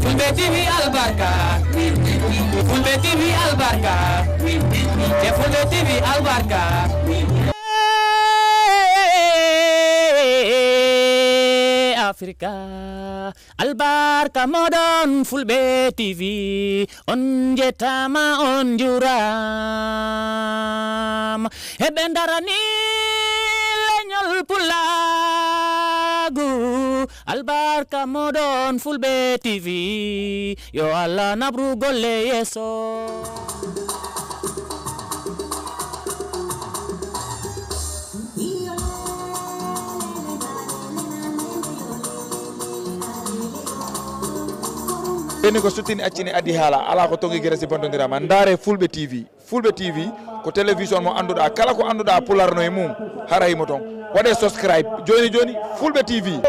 Fulbe TV albarka Fulbe TV albarka te Fulbe TV albarka Africa albarka modon Fulbe TV on jetama on juram e bendarani leñol pulagu albarka modon Fulbe TV yo Allah nabru golle yeso eni ko suttini accini adi haala ala ko tongi gere si bondodirama ndare Fulbe TV ko télévision mo anduɗa kala ko anduɗa pularno e mum harayimo ton waɗe subscribe joni Fulbe TV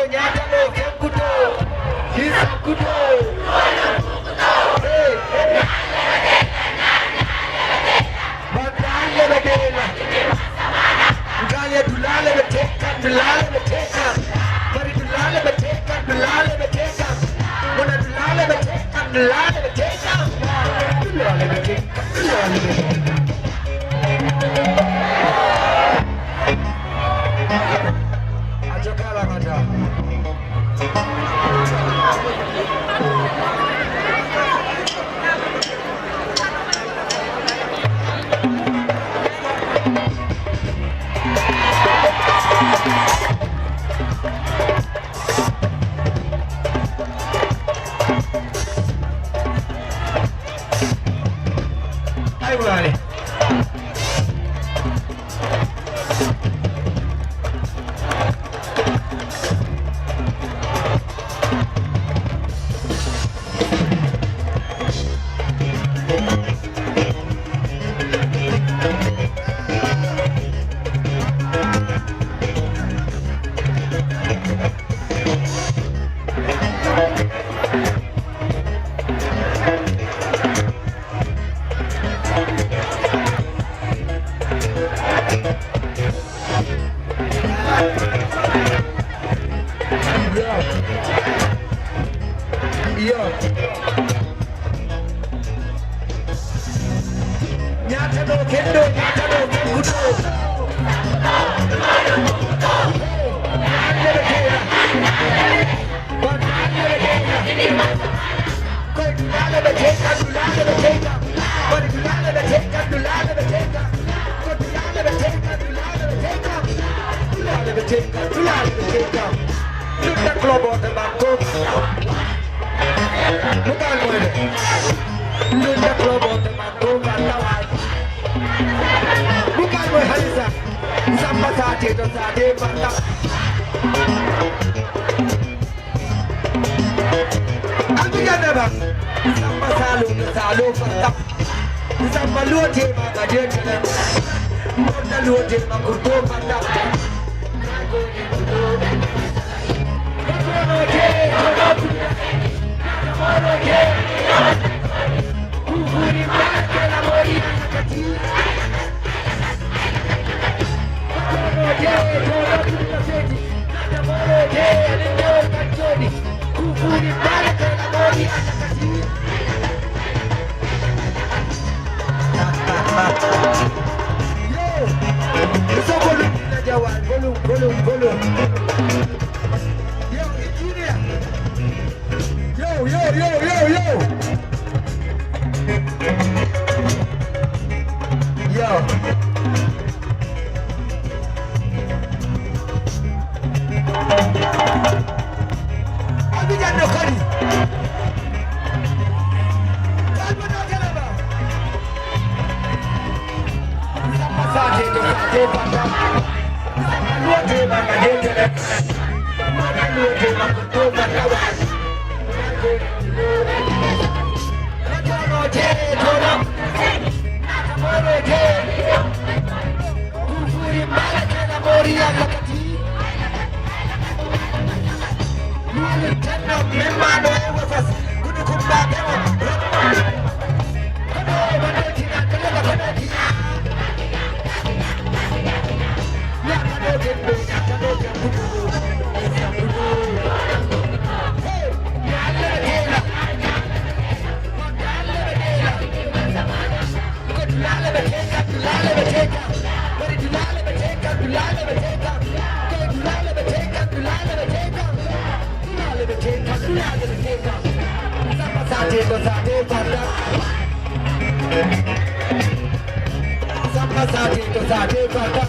Samba sati to sati kata.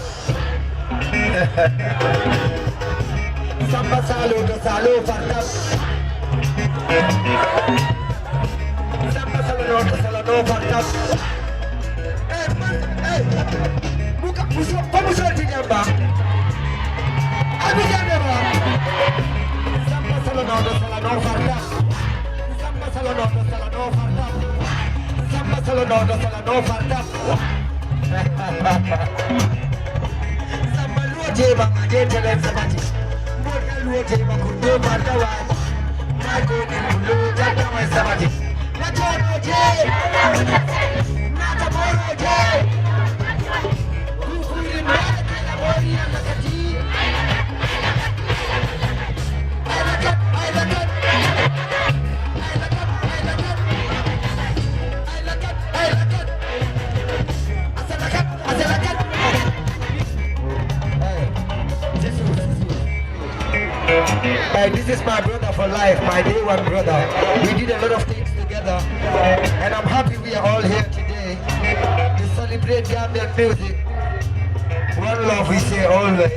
Samba salo to salo farta. Samba salo to salo farta. Buka busuk pemusat di nyamba. Abi nyamba. Samba salo to salo farta. Samba salo to salo farta. Samba salo to salo farta. Samba luoje banga je tele sabati. Boka luoje bakundo matawa. Mako ni mulu jata wa sabati. Machono je. Nata boro je. Kukuri mwana kala bori anakati. Ailakat. This is my brother for life, my day one brother. We did a lot of things together, and I'm happy we are all here today to celebrate Gambian music. One love we say always.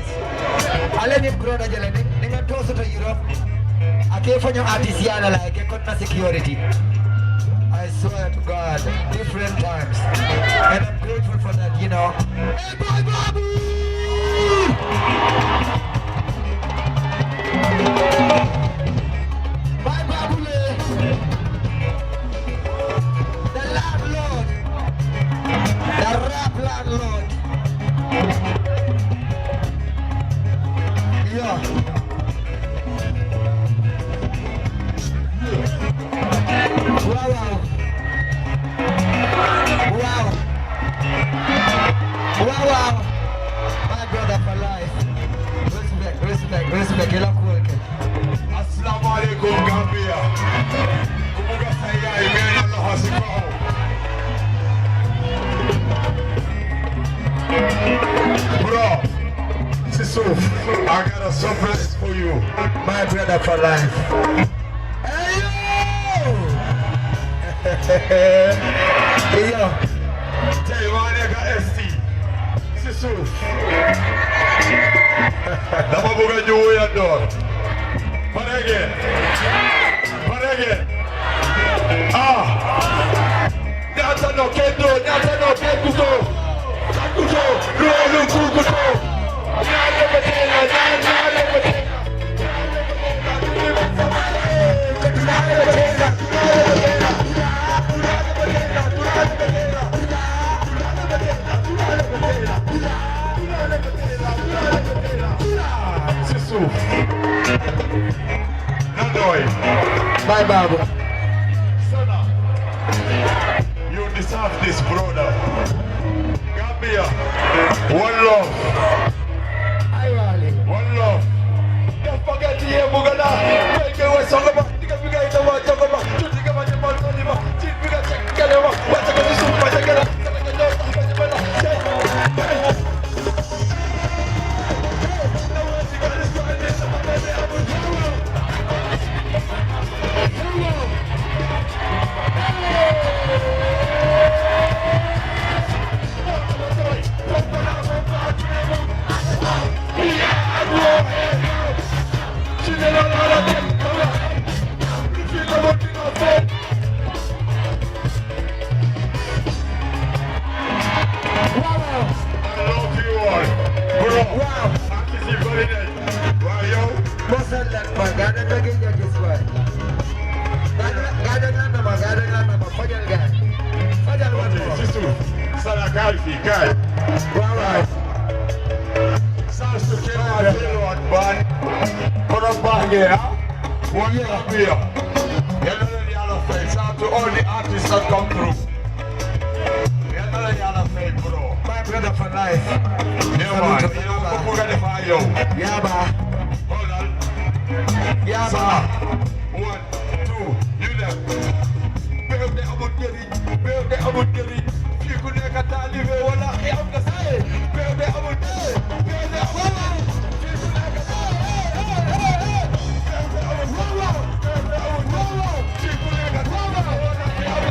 Aleni brother jalani, dengan toso to Europe. Ake fanyo artisiana like konna security. I swear to God, different times, and I'm grateful for that. You know. Hey, boy, Babu! Bye, Babule. The landlord. The rap landlord. Yeah. Wow. My brother for life. Respect. Ila kuweke. Assalamu alaikum Gambia. Kumuga saya imeni Allah hasifao. Bro, Sisuf, I got a surprise for you. My brother for life. Hey yo! Tell you what, I got ST. Sisuf. Nama bukan jauh ya dor. Pada again. Nyata no kendo, kuto. Lu kuto. Nyata betena. Bye, Babu. Sana, you deserve this, brother. Gambia, one love. One love. Don't forget to hear Bugana. Make it what's all about. You can figure it out. Talk about. You think about your man, only man. You figure check together. What's going to do? What's going to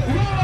Wow!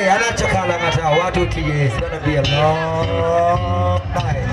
Hey, Anachakalamata, 1, 2, 3 years. It's gonna be a long night.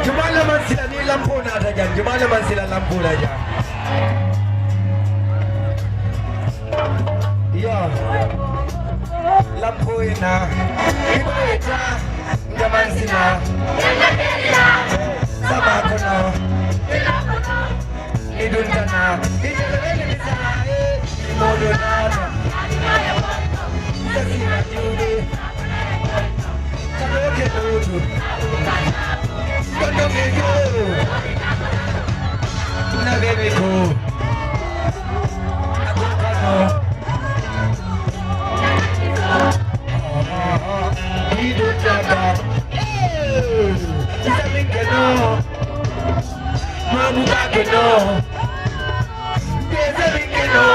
Jumala man sila ni lampu na ada dyan. Jumala man sila lampu na dyan. Yeah. Lampu na. Iba ita. Gaman sila. Sama ko no. Idun ka na. Ijalawin ni sa modo na. Sa sila tiyubi. Kaloke tutu. Kaloke yo. Na baby ko. Ako ka no. Idun ka na. Sabi ka no. Mabuka ka no. Sabi ka no.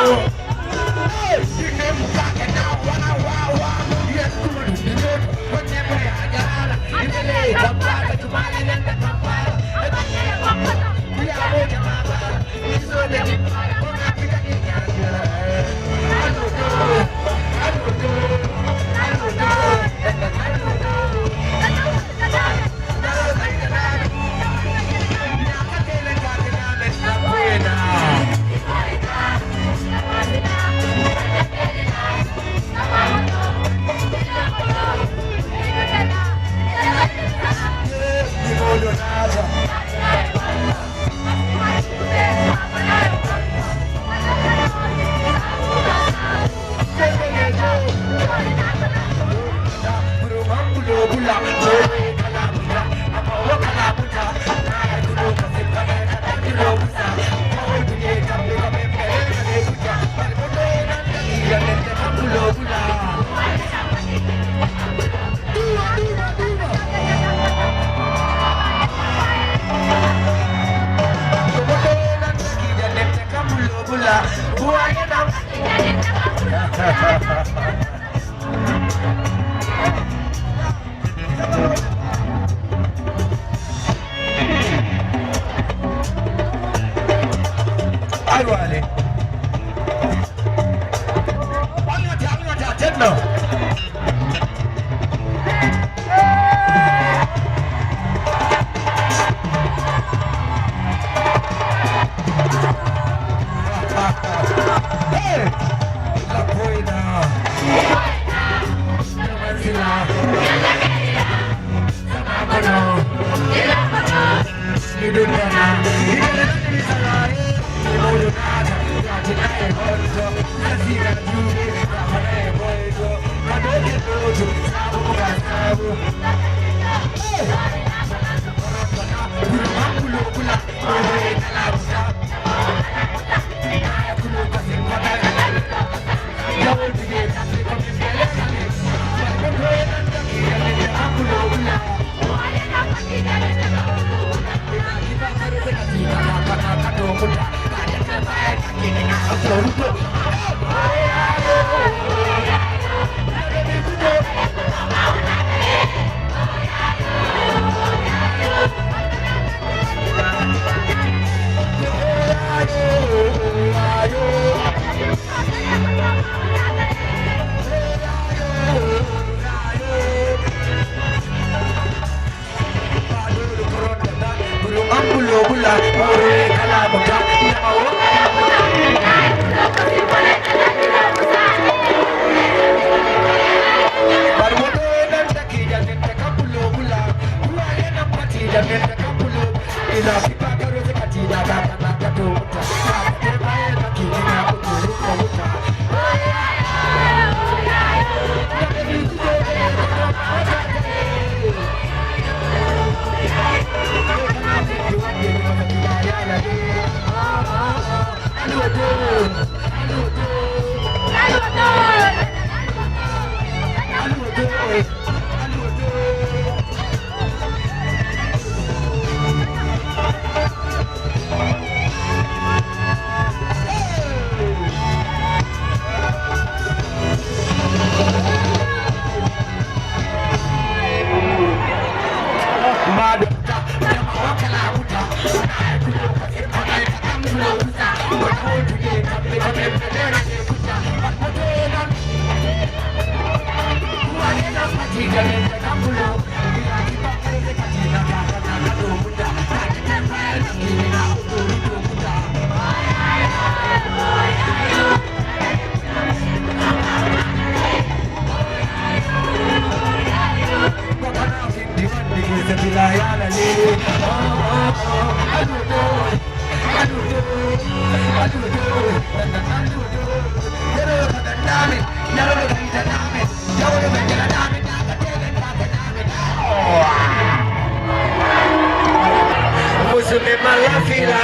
la fila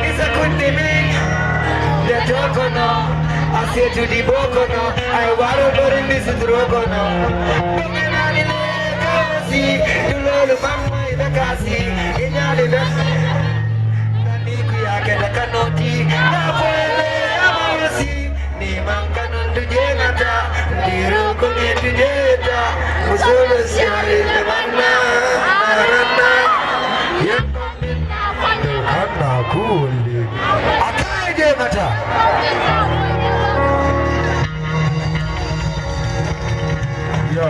It's a good thing The jokono I say to the bokono I waro borin this is rokono Bukenani lekasi Dulolu mama ibekasi Inyali besi Nani kuyake nakanoti Nafuele amawasi Ni mangkanon tujengata Diru kumi tujeta Musulu siari temanna Narana Yempamin Kana kuli Akai jengata Yo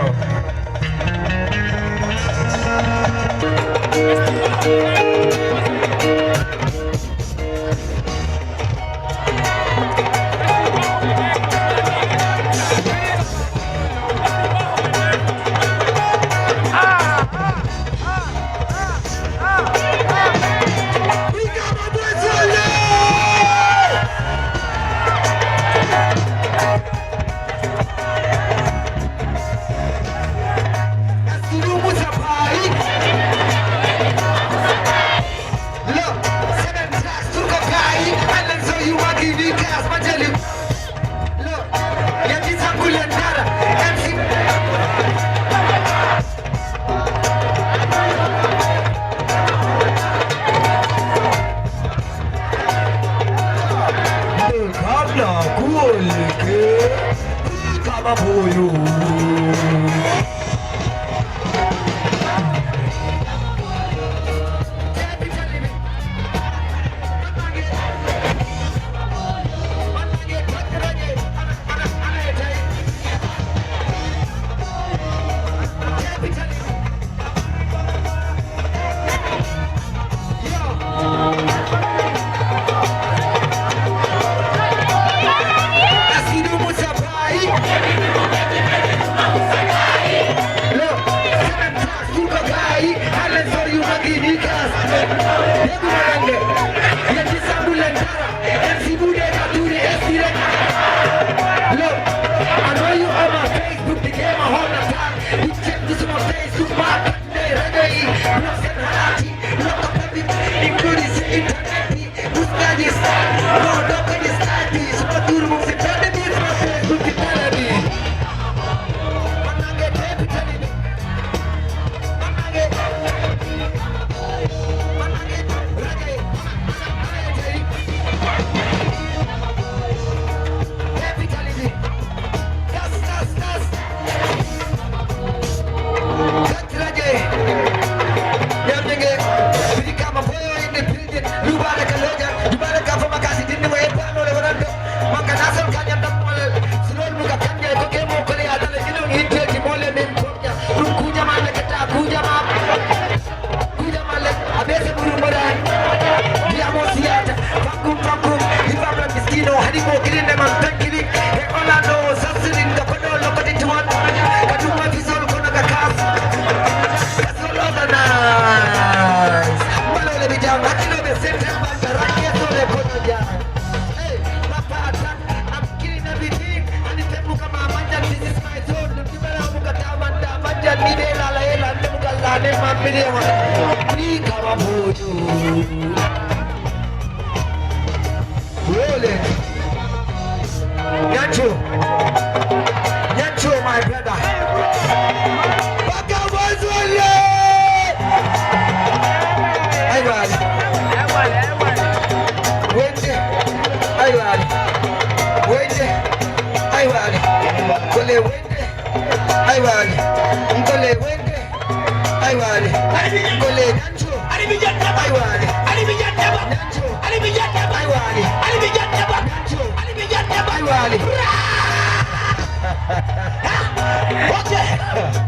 Nyacho, my brother.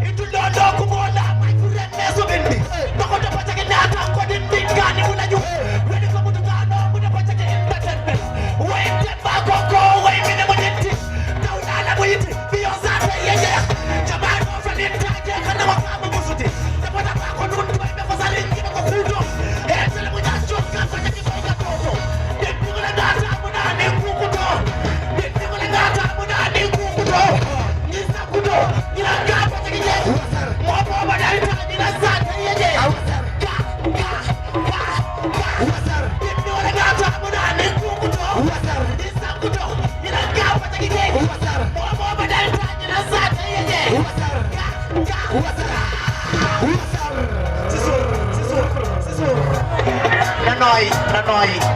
Itu londo kumola, kurene subindi. Tokoto pachake nata kodin bingani unaju. Wedi kamutu tano muda pachake entertainment. Wende bakoko, wende mudenti. Taunala muyiti, biyozate yeye. Jamano falitaje kana wakamu musuti. Tapata bako nuntu ime fasalingi na kukudo. Etele mujacho kafanya kifoga toto. Dipingule nata muna ni kukudo. Dipingule nata muna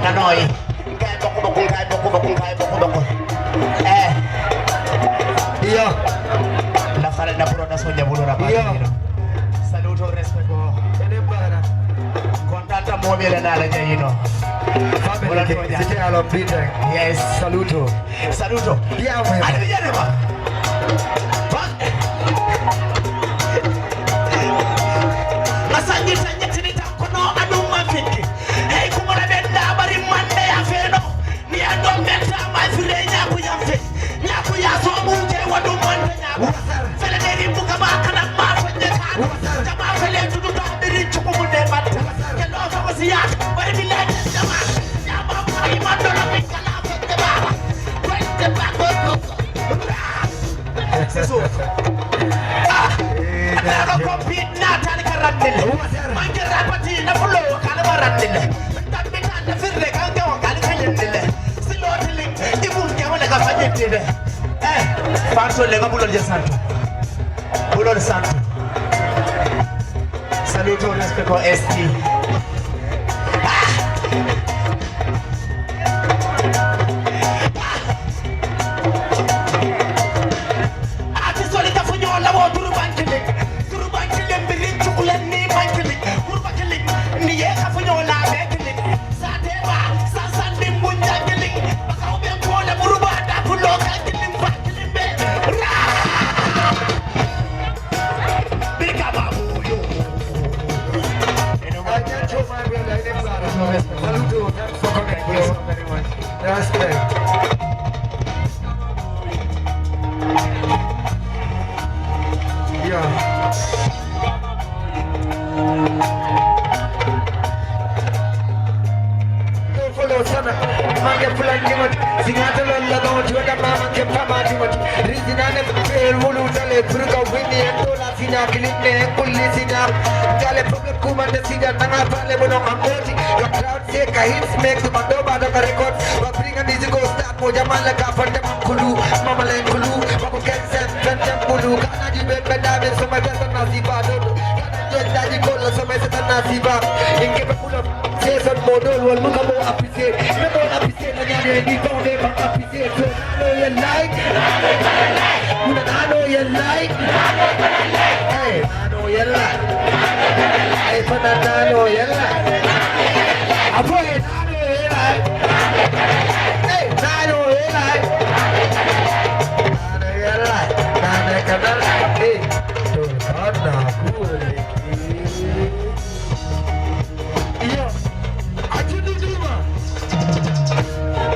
Nanoi. Kaya boko. Iya. La fare da puro da soglia puro da parte. Saluto respeto. Ini bara. Contata mobile nala jayino. Family, c'était à l'homme. Yes. Saluto. Bien, oui. Allez, viens là. Masanya tanya cerita kono adu mafiki. Hey kumara benda bari mande ya feno. Ni ando meta mafire nyaku ya fe. Nyaku ya so munje wadu mande nyaku. Fele deri buka ba kana ma fanye ka. Jama fele tudu ta diri chuku munde matta. Kelo fa wasiya bari billahi jama. Jama bari mando la mikala fete ba. Fete ba ko. C'est ça. Never compete not and karandil. Mangi rapati na fulo kana marandil. Tambi na firre kanga wakali kayendil. Silo tiling ibun kewale ka fanyetile. Fanto le ngabulo je santo. Bulo santo. Saluto respeto ST.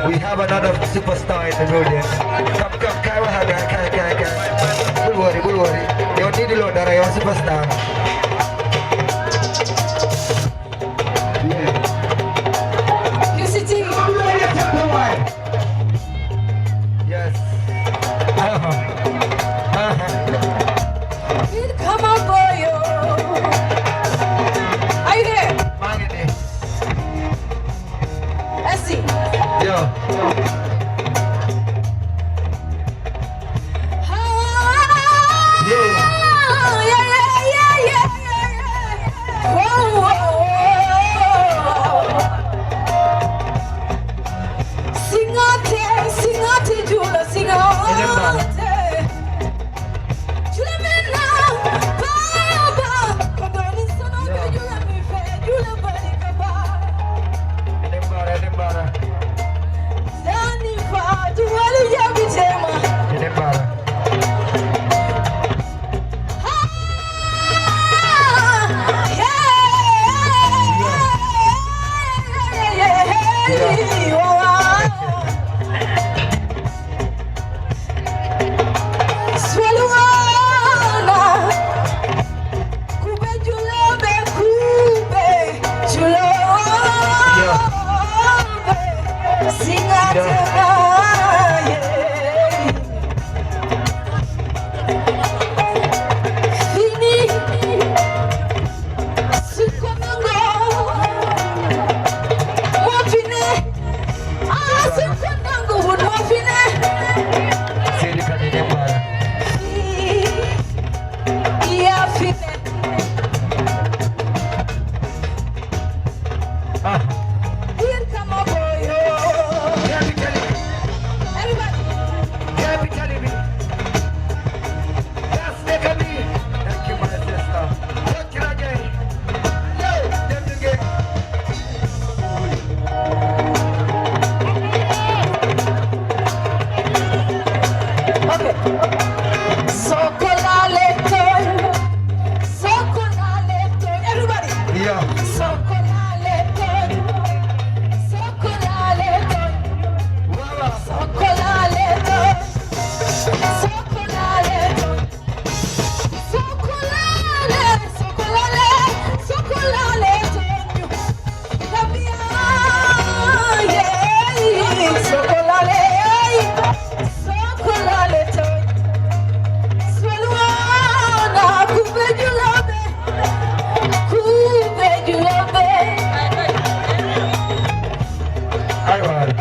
We have another superstar in the building. Come, Don't worry. You don't need to load that, you're a superstar. Yes. Come on, boy. Are you there? Essie. Yeah. Okay. Socolaleto. Socolaleto. Everybody. Yeah. Socolaleto. Socolaleto. Socolaleto. Socolaleto. Socolale. Socolale. Socolaleto. La mia. Yeah. Socolale. Socolaleto. Swaluana. Kubejulabe. Kubejulabe. All right.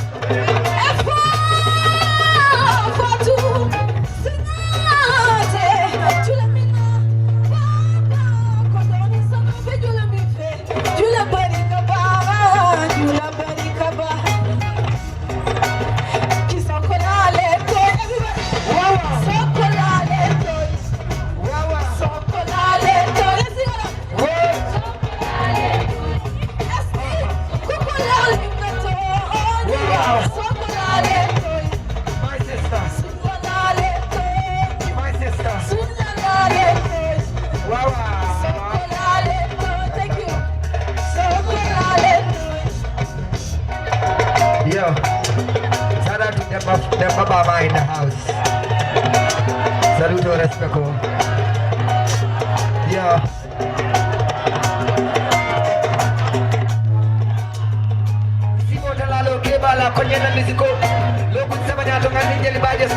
My sister. My sister. Wow. Yo. Shout out to them Baba in the house. Saluto respeco. Yo. Simo talalo kebala konyana musico. Loku sabanya to ngani jeli bajes.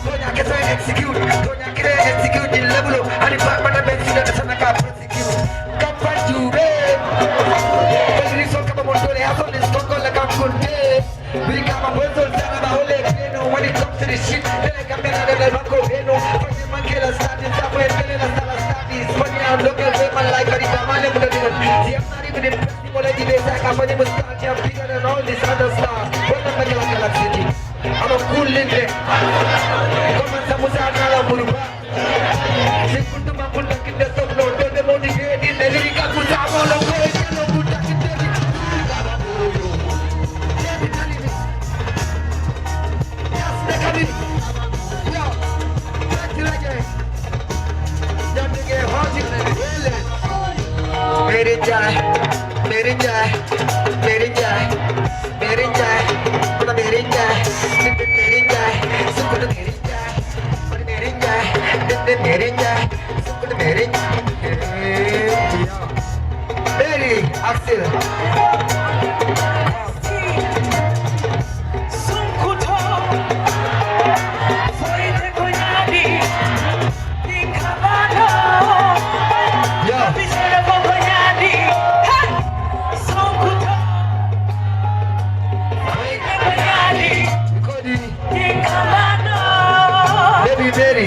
Tonya kesa execute. Tonya kire execute di level. Ani pak pada bensi dan sana ka prosecute. Kapan jube. Kali so kama montole hapo ni stoko la kamkunde. We kama bozo sana ba ole keno when it comes to this shit. Then I come in and I go keno. Funny man kela starting somewhere kela la sala starting. Funny I'm looking at my life but it's amale muda din. See I'm not even impressed with the best I can find the stars. I'm bigger than all these other stars. What the Magala Galaxy? I'm a cool linde. Come on samusa nala muruba. Sekundu mampunda kinda top load. Don't the money get in the lyrical kusa amolo go. Yellow kuta kiteri. मेरे जाए मेरे जाए मेरे जाए मेरे जाए बड़ा मेरे जाए मेरे जाए सुकुन मेरे जाए बड़ा मेरे जाए मेरे जाए सुकुन मेरे मेरी अक्सर Very.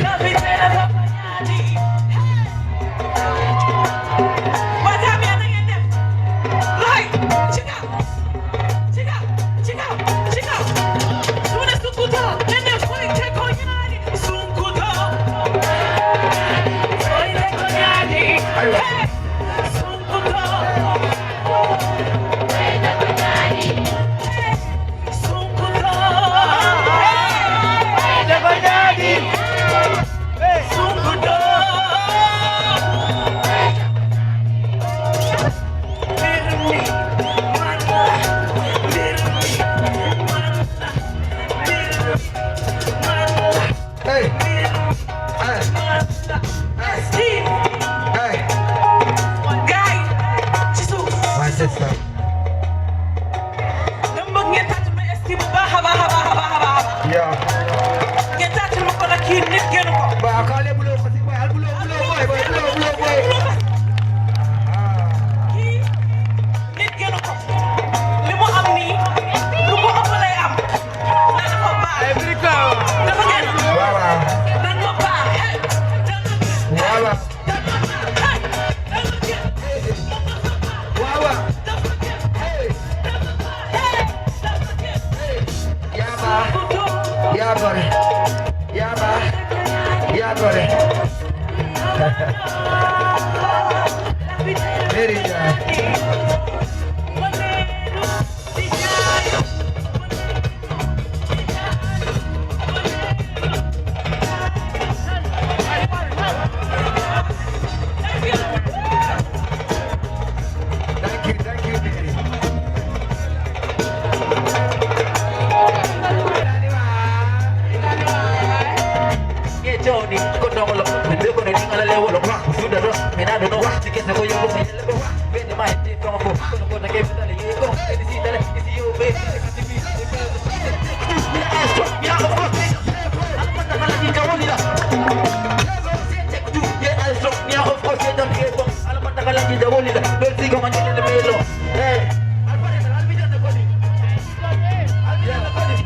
Johnny, go down low. The big on the thing on the level of rock. Through the rock, and I don't know what to get the way you go. When the mind is from a book, go to get the you go. And see that it's you, baby. Yeah, of course. I'm not gonna get the one. Yeah, of course, you don't get one. I'm not gonna get the one. Don't see come on in the middle. Hey, I'll be done the body. I'll be done the body.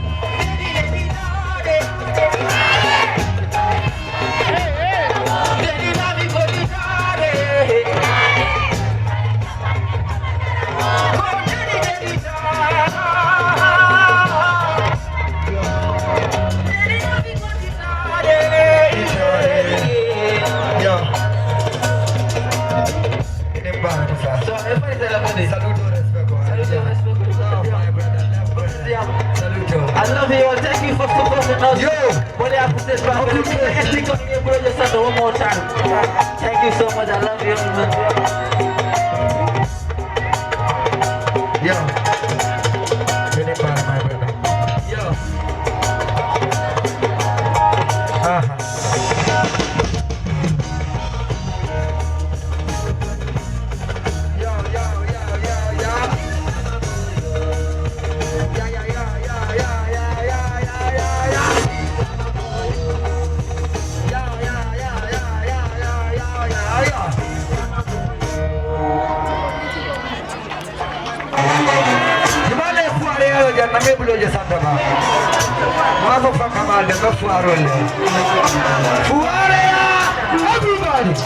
I love you all. Thank you for supporting us. Yo! What I put this back. One more time. Thank you so much. I love you. Yo. Get it back, my brother. Yo. Everybody!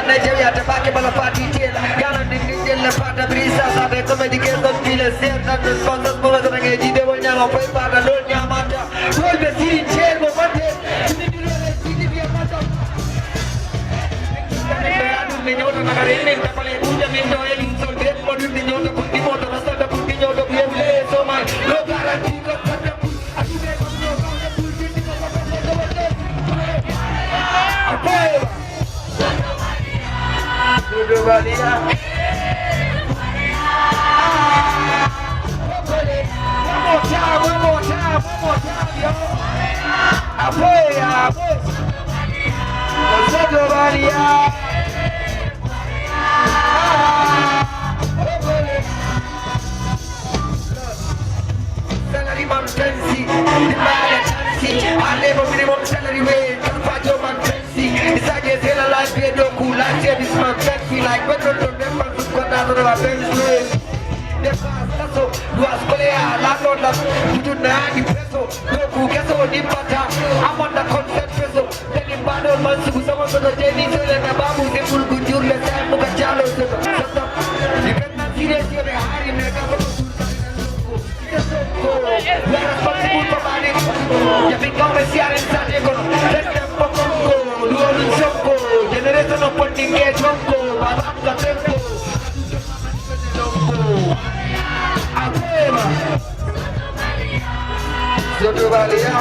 Nigeria tabaki malafati tela Ghana ningine pata brisa Sade communication file Serta responses Mula zange jide wanyama Pwai pata lol nyamata Roll the city chair Momante Nidilole city via mata Adu ninyota nakarini Tapale kuja mindo Eli soldet Modu ninyota Kundi moto Nasada kundi nyoto Kuyevle So man No guarantee Got pata Atume kumyo Kaya pulsi Nikosa pata Apoeva Dudubalia. One more time, yo. Apoya, Dudubalia. Salary man fancy, demand fancy. I never minimum salary wage. Pajo man fancy. It's like a sailor life, they don't cool. Last year this man fancy like when don't remember to go down to the bench. The past, so you are scolea, landlord, you do not have peso. No cool, guess what? I'm on the concept peso. Then in battle, man, so someone to the Jenny, so let the babu, they will go to the same book of Jalo. You cannot see this, you're a high in the government. La responsibility for money. You become a CR in San Diego. Let them go. Luo Choko. Generation of funding get Choko. Madam Katempo. Abema. Sotovalia.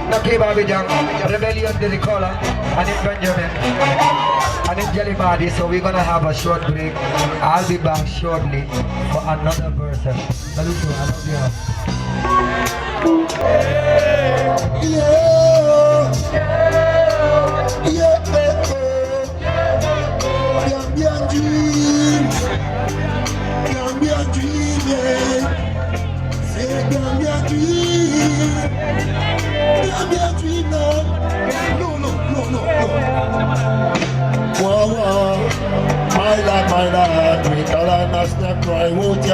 Nakib Abidjan, Rebellion de Ricola, and in Benjamin, and in Jellimadi, so we're gonna have a short break. I'll be back shortly for another person. Saluto, I love you. My lad, we call Rasta cry, won't you?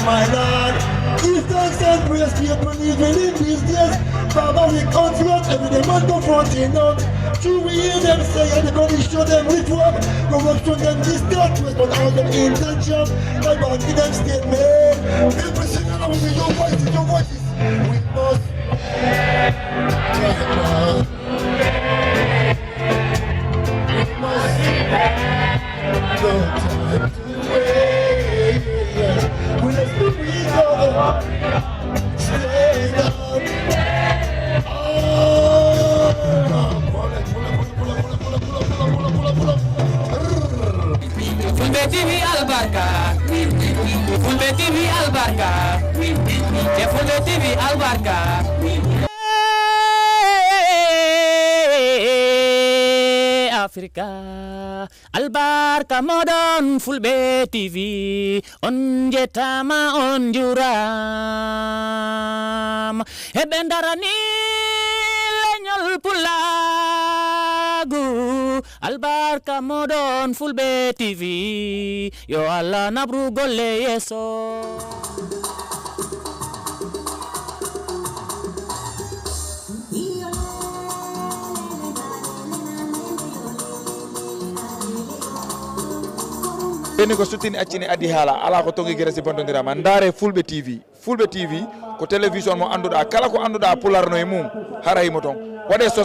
My Lord, give thanks and praise people living in these days. Baba, we confront every day man confronting out. True we hear them say, and they're gonna show them with work. Corruption them distort, but all them intention. My bad in them statement. People sing along with your voices, your voices. We must. No time to wait. We let's move each other. Stay down. Fulbe TV Albarka, Fulbe TV Albarka, Fulbe TV Albarka. Africa Albarka modon Fulbe TV on jetama on juram ebendarani lenyol pulagu Albarka modon Fulbe TV yo Allah nabru golle yeso eni ko sutini accini adi haala ala ko tongi gere si bondodirama ndare Fulbe TV ko télévision mo anduɗa kala ko anduɗa pularno e mum hara himo ton waɗe